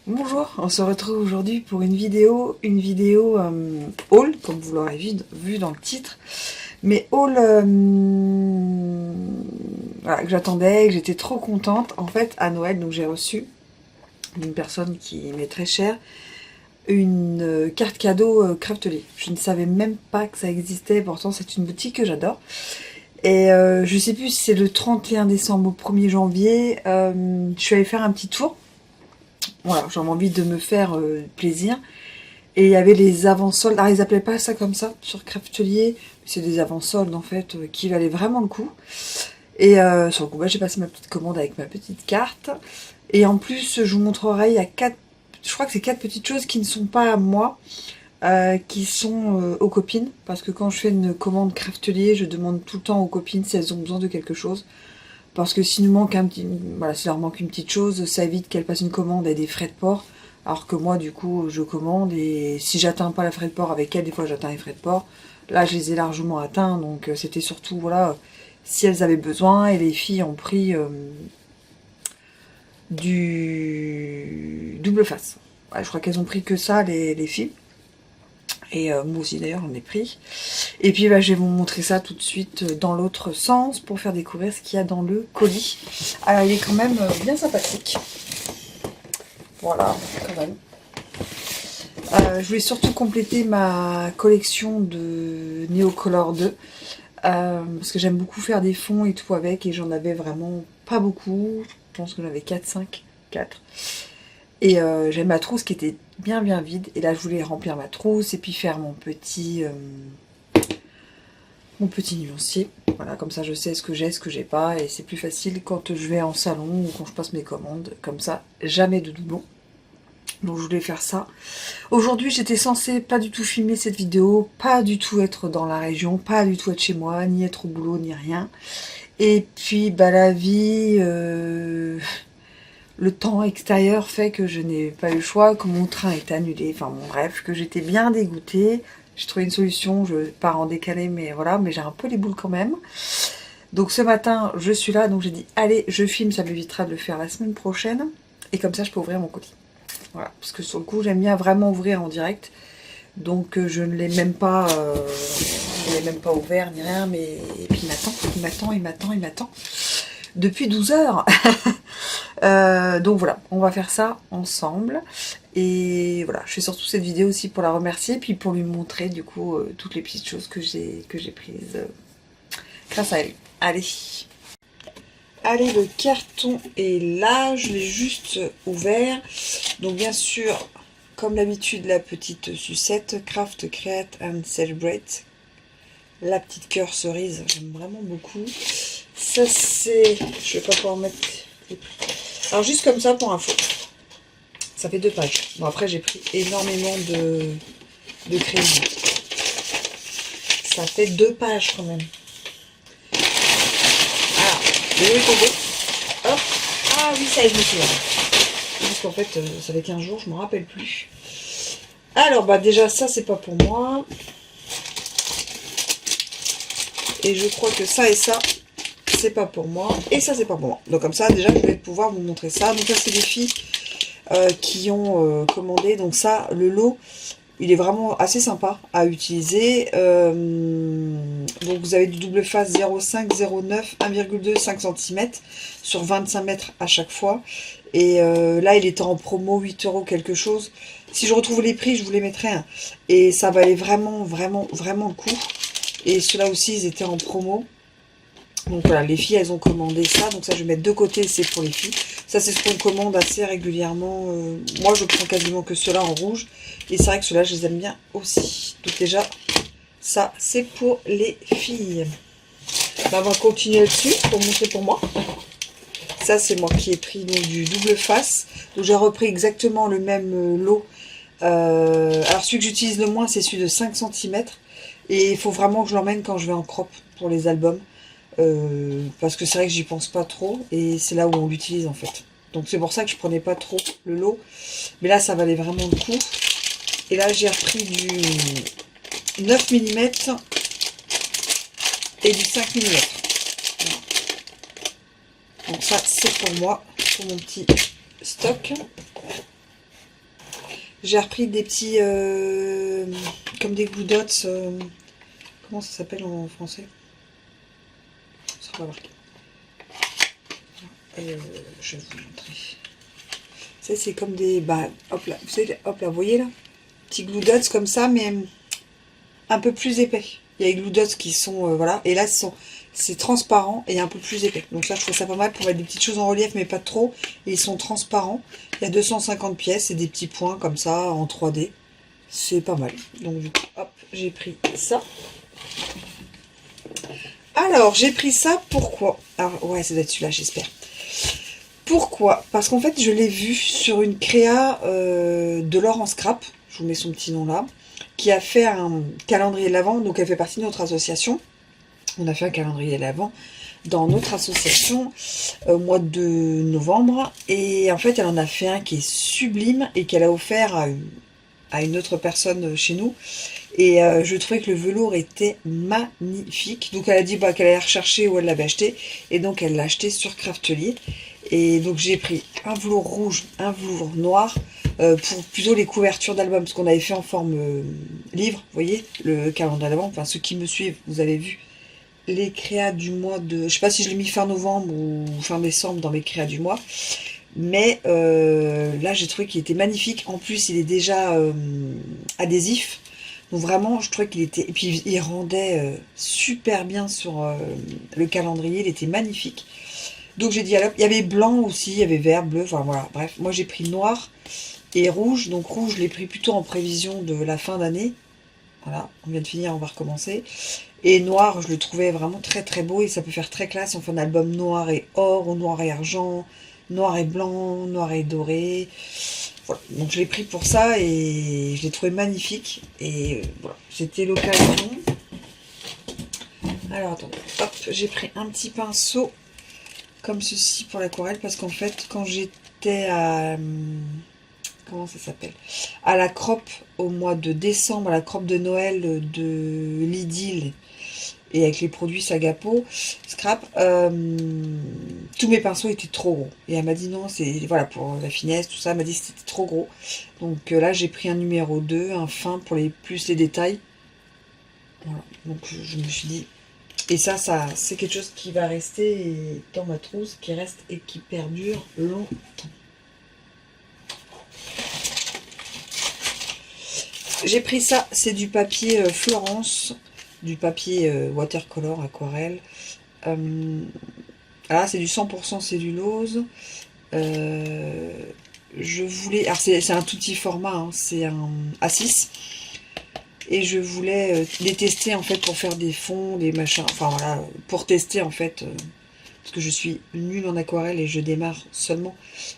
Bonjour, on se retrouve aujourd'hui pour une vidéo haul, comme vous l'aurez vu dans le titre, mais haul voilà, que j'attendais, que j'étais trop contente. En fait, à Noël, donc j'ai reçu d'une personne qui m'est très chère une carte cadeau Craftelier. Je ne savais même pas que ça existait, pourtant c'est une boutique que j'adore. Et je sais plus si c'est le 31 décembre au 1er janvier, je suis allée faire un petit tour. Voilà, j'avais envie de me faire plaisir. Et il y avait les avant-soldes. Alors, ils appelaient pas ça comme ça sur Craftelier. C'est des avant-soldes, en fait, qui valaient vraiment le coup. Et sur le coup, j'ai passé ma petite commande avec ma petite carte. Et en plus, je vous montrerai, il y a je crois que c'est 4 petites choses qui ne sont pas à moi, qui sont aux copines. Parce que quand je fais une commande Craftelier, je demande tout le temps aux copines si elles ont besoin de quelque chose. Parce que s'il nous manque voilà, s'il leur manque une petite chose, ça évite qu'elles passent une commande et des frais de port. Alors que moi, du coup, je commande et si j'atteins pas la frais de port avec elles, des fois j'atteins les frais de port. Là, je les ai largement atteints, donc c'était surtout, voilà, si elles avaient besoin. Et les filles ont pris du double face. Ouais, je crois qu'elles ont pris que ça, les filles. Et moi aussi d'ailleurs j'en ai pris. Et puis je vais vous montrer ça tout de suite dans l'autre sens pour faire découvrir ce qu'il y a dans le colis. Alors il est quand même bien sympathique. Voilà, quand même. Je voulais surtout compléter ma collection de Neocolor 2. Parce que j'aime beaucoup faire des fonds et tout avec. Et j'en avais vraiment pas beaucoup. Je pense que j'en avais 4. Et j'avais ma trousse qui était bien vide. Et là, je voulais remplir ma trousse et puis faire mon petit nuancier. Voilà, comme ça, je sais ce que j'ai pas. Et c'est plus facile quand je vais en salon ou quand je passe mes commandes. Comme ça, jamais de doublons. Donc, je voulais faire ça. Aujourd'hui, j'étais censée pas du tout filmer cette vidéo. Pas du tout être dans la région. Pas du tout être chez moi. Ni être au boulot, ni rien. Et puis, la vie... le temps extérieur fait que je n'ai pas eu le choix, que mon train est annulé, enfin bon bref, que j'étais bien dégoûtée. J'ai trouvé une solution, je pars en décalé, mais voilà, mais j'ai un peu les boules quand même. Donc ce matin, je suis là, donc j'ai dit, allez, je filme, ça m'évitera de le faire la semaine prochaine. Et comme ça, je peux ouvrir mon colis. Voilà, parce que sur le coup, j'aime bien vraiment ouvrir en direct. Donc je ne l'ai même pas, ouvert ni rien, mais et puis il m'attend. Depuis 12 heures. Donc voilà, on va faire ça ensemble. Et voilà, je fais surtout cette vidéo aussi pour la remercier, puis pour lui montrer du coup toutes les petites choses que j'ai prises grâce à elle. Allez, le carton est là, je l'ai juste ouvert. Donc bien sûr, comme d'habitude, la petite sucette Craft, Create and Celebrate. La petite cœur cerise, j'aime vraiment beaucoup. Ça c'est... Je vais pas pouvoir mettre... Alors juste comme ça pour info. Ça fait 2 pages. Bon après j'ai pris énormément de crayon. Ça fait 2 pages quand même. Alors, je vais tomber. Hop. Ah oui, ça y est, je me souviens. Parce qu'en fait, ça fait 15 jours, je m'en rappelle plus. Alors déjà ça c'est pas pour moi. Et je crois que ça et ça, c'est pas pour moi. Et ça, c'est pas pour moi. Donc comme ça, déjà, je vais pouvoir vous montrer ça. Donc là, c'est des filles qui ont commandé. Donc ça, le lot, il est vraiment assez sympa à utiliser. Donc vous avez du double face 0,5, 0,9, 1,2, 5 cm sur 25 mètres à chaque fois. Et là, il était en promo 8 € quelque chose. Si je retrouve les prix, je vous les mettrai. Hein. Et ça valait vraiment le coup. Et ceux-là aussi, ils étaient en promo. Donc voilà, les filles, elles ont commandé ça. Donc ça, je vais mettre de côté, c'est pour les filles. Ça, c'est ce qu'on commande assez régulièrement. Moi, je prends quasiment que ceux-là en rouge. Et c'est vrai que ceux-là, je les aime bien aussi. Donc déjà, ça, c'est pour les filles. On va continuer là-dessus pour montrer pour moi. Ça, c'est moi qui ai pris donc, du double face. Donc j'ai repris exactement le même lot. Alors celui que j'utilise le moins, c'est celui de 5 cm. Et il faut vraiment que je l'emmène quand je vais en crop pour les albums. Parce que c'est vrai que j'y pense pas trop. Et c'est là où on l'utilise en fait. Donc c'est pour ça que je prenais pas trop le lot. Mais là, ça valait vraiment le coup. Et là, j'ai repris du 9 mm et du 5 mm. Voilà. Donc ça, c'est pour moi, pour mon petit stock. J'ai repris des petits, comme des glue dots, comment ça s'appelle en français? Ça sera pas marqué. Je vais vous montrer. Ça, c'est comme des, bah, hop là, vous savez, hop là, vous voyez là? Petits glue dots comme ça, mais un peu plus épais. Il y a les glue dots qui sont, voilà, et là, c'est transparent et un peu plus épais. Donc là, je trouve ça pas mal pour mettre des petites choses en relief, mais pas trop. Et ils sont transparents. Il y a 250 pièces et des petits points comme ça en 3D. C'est pas mal. Donc du coup, hop, j'ai pris ça. Alors, j'ai pris ça, pourquoi? Alors, ouais, ça doit être celui-là, j'espère. Pourquoi? Parce qu'en fait, je l'ai vu sur une créa de Laure Scrap, je vous mets son petit nom là, qui a fait un calendrier de l'Avent, donc elle fait partie de notre association. On a fait un calendrier de l'Avent dans notre association au mois de novembre, et en fait, elle en a fait un qui est sublime et qu'elle a offert à une autre personne chez nous. Et je trouvais que le velours était magnifique. Donc elle a dit bah, qu'elle allait rechercher où elle l'avait acheté. Et donc elle l'a acheté sur Craftelier. Et donc j'ai pris un velours rouge, un velours noir pour plutôt les couvertures d'albums. Parce qu'on avait fait en forme livre, vous voyez, le calendrier d'album. Enfin ceux qui me suivent, vous avez vu les créas du mois de... Je sais pas si je l'ai mis fin novembre ou fin décembre dans les créas du mois. Mais là j'ai trouvé qu'il était magnifique. En plus il est déjà adhésif. Donc vraiment, je trouvais qu'il était... Et puis, il rendait super bien sur le calendrier. Il était magnifique. Donc, j'ai dit, alors, il y avait blanc aussi, il y avait vert, bleu. Enfin, voilà. Bref, moi, j'ai pris noir et rouge. Donc, rouge, je l'ai pris plutôt en prévision de la fin d'année. Voilà, on vient de finir, on va recommencer. Et noir, je le trouvais vraiment très, très beau. Et ça peut faire très classe. On fait un album noir et or ou noir et argent, noir et blanc, noir et doré. Voilà, donc je l'ai pris pour ça et je l'ai trouvé magnifique. Et voilà, c'était l'occasion. Alors attendez, hop, j'ai pris un petit pinceau comme ceci pour l'aquarelle parce qu'en fait, quand j'étais à... Comment ça s'appelle? À la crop au mois de décembre, à la crop de Noël de Lidl et avec les produits Sagapo, Scrap, tous mes pinceaux étaient trop gros. Et elle m'a dit non, c'est voilà pour la finesse, tout ça, elle m'a dit que c'était trop gros. Donc là, j'ai pris un numéro 2, un fin pour plus les détails. Voilà, donc je me suis dit... Et ça c'est quelque chose qui va rester dans ma trousse, qui reste et qui perdure longtemps. J'ai pris ça, c'est du papier Florence, du papier watercolor, aquarelle. Là, c'est du 100% cellulose. Je voulais... Alors, c'est un tout petit format, hein, c'est un A6. Et je voulais les tester, en fait, pour faire des fonds, des machins. Enfin, voilà, pour tester, en fait... parce que je suis nulle en aquarelle et je démarre seulement.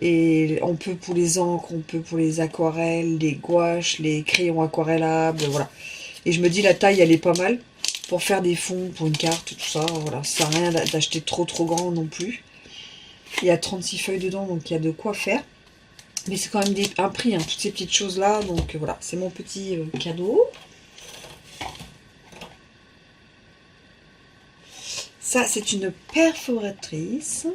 Et on peut pour les encres, on peut pour les aquarelles, les gouaches, les crayons aquarellables, voilà. Et je me dis la taille elle est pas mal pour faire des fonds, pour une carte, tout ça, voilà. Ça sert à rien d'acheter trop grand non plus. Il y a 36 feuilles dedans, donc il y a de quoi faire. Mais c'est quand même un prix, hein, toutes ces petites choses là, donc voilà, c'est mon petit cadeau. Ça, c'est une perforatrice.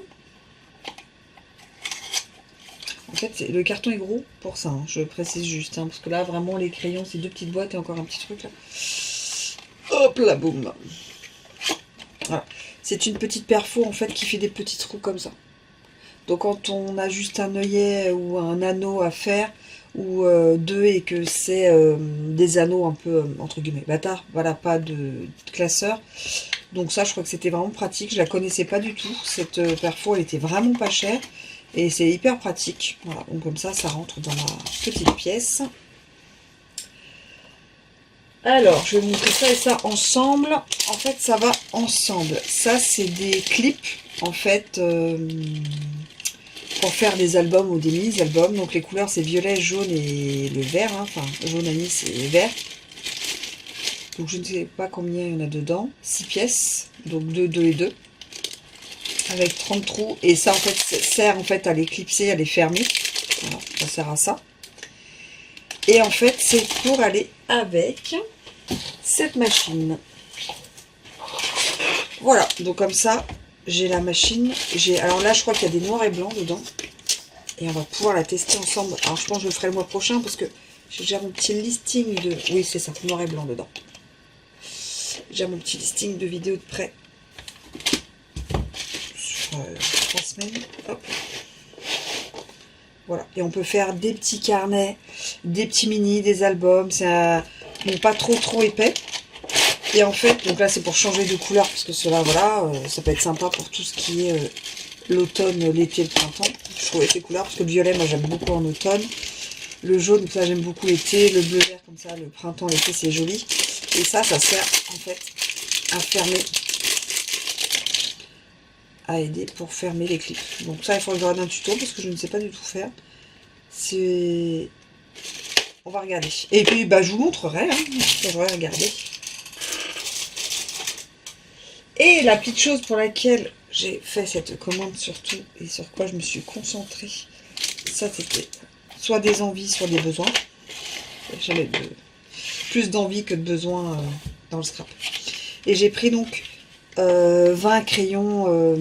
En fait, le carton est gros pour ça, hein, je précise juste. Hein, parce que là, vraiment, les crayons, c'est deux petites boîtes et encore un petit truc là. Hop là, boum. Voilà. C'est une petite perfo, en fait, qui fait des petits trous comme ça. Donc, quand on a juste un œillet ou un anneau à faire, ou deux, et que c'est des anneaux un peu, entre guillemets, bâtards, voilà, pas de classeur. Donc ça, je crois que c'était vraiment pratique. Je la connaissais pas du tout. Cette perfo, elle était vraiment pas chère. Et c'est hyper pratique. Voilà, donc comme ça rentre dans ma petite pièce. Alors, je vais vous montrer ça et ça ensemble. En fait, ça va ensemble. Ça, c'est des clips, en fait, pour faire des albums ou des mini-albums. Donc les couleurs, c'est violet, jaune et le vert. Hein. Enfin, jaune, anis et vert. Donc je ne sais pas combien il y en a dedans. 6 pièces, donc 2, 2 et 2. Avec 30 trous. Et ça en fait, ça sert en fait à les clipser, à les fermer. Voilà, ça sert à ça. Et en fait, c'est pour aller avec cette machine. Voilà, donc comme ça, j'ai la machine. Alors là, je crois qu'il y a des noirs et blancs dedans. Et on va pouvoir la tester ensemble. Alors je pense que je le ferai le mois prochain parce que j'ai déjà mon petit listing de... Oui, c'est ça, noir et blanc dedans. J'ai déjà mon petit listing de vidéos de prêt. Sur 3 semaines. Hop. Voilà, et on peut faire des petits carnets, des petits mini, des albums. C'est bon, pas trop épais. Et en fait, donc là c'est pour changer de couleur parce que cela, voilà, ça peut être sympa pour tout ce qui est l'automne, l'été, le printemps. Je trouvais ces couleurs parce que le violet, moi j'aime beaucoup en automne. Le jaune, ça j'aime beaucoup l'été. Le bleu vert comme ça, le printemps, l'été, c'est joli. Et ça sert en fait à fermer, à aider pour fermer les clips. Donc ça, il faut que je regarde un tuto parce que je ne sais pas du tout faire. On va regarder. Et puis, bah, je vous montrerai. Hein, je vais regarder. Et la petite chose pour laquelle j'ai fait cette commande surtout, et sur quoi je me suis concentrée, ça c'était soit des envies, soit des besoins. J'avais plus d'envie que de besoin dans le scrap. Et j'ai pris donc 20 crayons.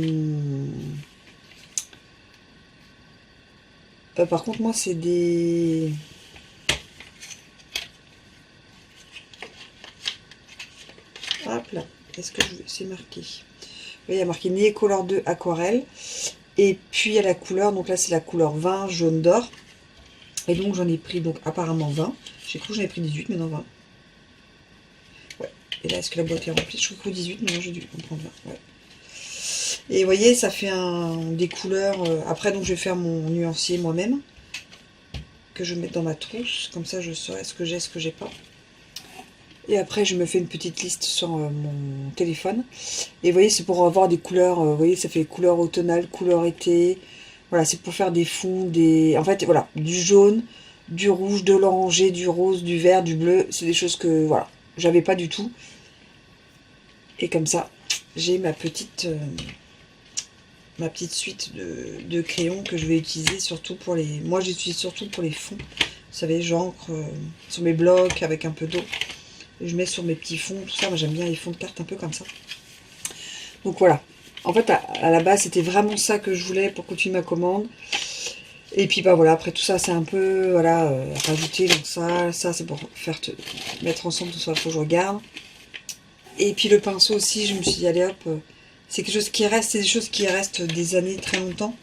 Par contre, moi, c'est des... Hop là. Est-ce que c'est marqué? Oui, il y a marqué Nier Color 2 Aquarelle. Et puis, il y a la couleur. Donc là, c'est la couleur 20 jaune d'or. Et donc, j'en ai pris donc apparemment 20. J'ai cru que j'en ai pris 18, mais non 20. Ouais. Et là, est-ce que la boîte est remplie? Je crois que 18, mais non, j'ai dû en prendre 20. Ouais. Et vous voyez, ça fait des couleurs. Après, donc, je vais faire mon nuancier moi-même. Que je vais mettre dans ma trousse. Comme ça, je saurai ce que j'ai, ce que j'ai pas. Et après, je me fais une petite liste sur mon téléphone. Et vous voyez, c'est pour avoir des couleurs. Vous voyez, ça fait couleur automnale, couleur été. Voilà, c'est pour faire des fonds, des... En fait, voilà, du jaune, du rouge, de l'orangé, du rose, du vert, du bleu. C'est des choses que, voilà, j'avais pas du tout. Et comme ça, j'ai ma petite suite de crayons que je vais utiliser surtout pour les... Moi, j'utilise surtout pour les fonds. Vous savez, j'encre sur mes blocs avec un peu d'eau. Je mets sur mes petits fonds, tout ça. Moi, j'aime bien les fonds de cartes un peu comme ça. Donc voilà. En fait, à la base, c'était vraiment ça que je voulais pour continuer ma commande. Et puis, bah voilà, après tout ça, c'est un peu, voilà, rajouter. Donc ça c'est pour mettre ensemble tout ça, il faut que je regarde. Et puis le pinceau aussi, je me suis dit, allez hop, c'est quelque chose qui reste, c'est des choses qui restent des années, très longtemps.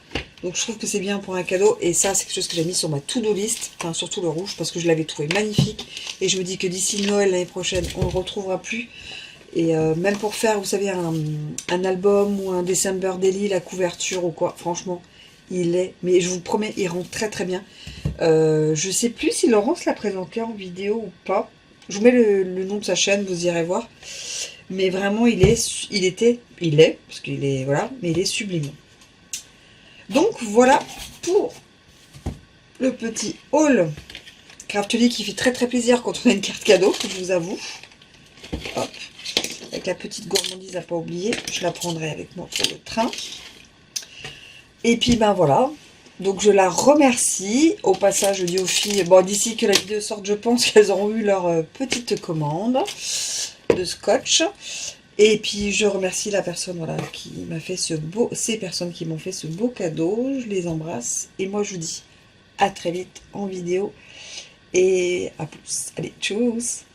Donc je trouve que c'est bien pour un cadeau. Et ça, c'est quelque chose que j'ai mis sur ma to-do list. Enfin, surtout le rouge, parce que je l'avais trouvé magnifique. Et je me dis que d'ici Noël l'année prochaine, on ne le retrouvera plus. Et même pour faire, vous savez, un album ou un December Daily, la couverture ou quoi, franchement, il est... Mais je vous promets, il rend très très bien. Je sais plus si Laurence l'a présenté en vidéo ou pas. Je vous mets le nom de sa chaîne, vous irez voir. Mais vraiment, il est, parce qu'il est, voilà, mais il est sublime. Donc voilà pour le petit haul Craftly qui fait très très plaisir quand on a une carte cadeau, je vous avoue. Hop, avec la petite gourmandise à pas oublier, je la prendrai avec moi pour le train. Et puis ben voilà, donc je la remercie. Au passage, je dis aux filles, bon d'ici que la vidéo sorte, je pense qu'elles auront eu leur petite commande de scotch. Et puis je remercie la personne, voilà, qui m'a fait ces personnes qui m'ont fait ce beau cadeau. Je les embrasse. Et moi je vous dis à très vite en vidéo. Et à plus. Allez, tchuss!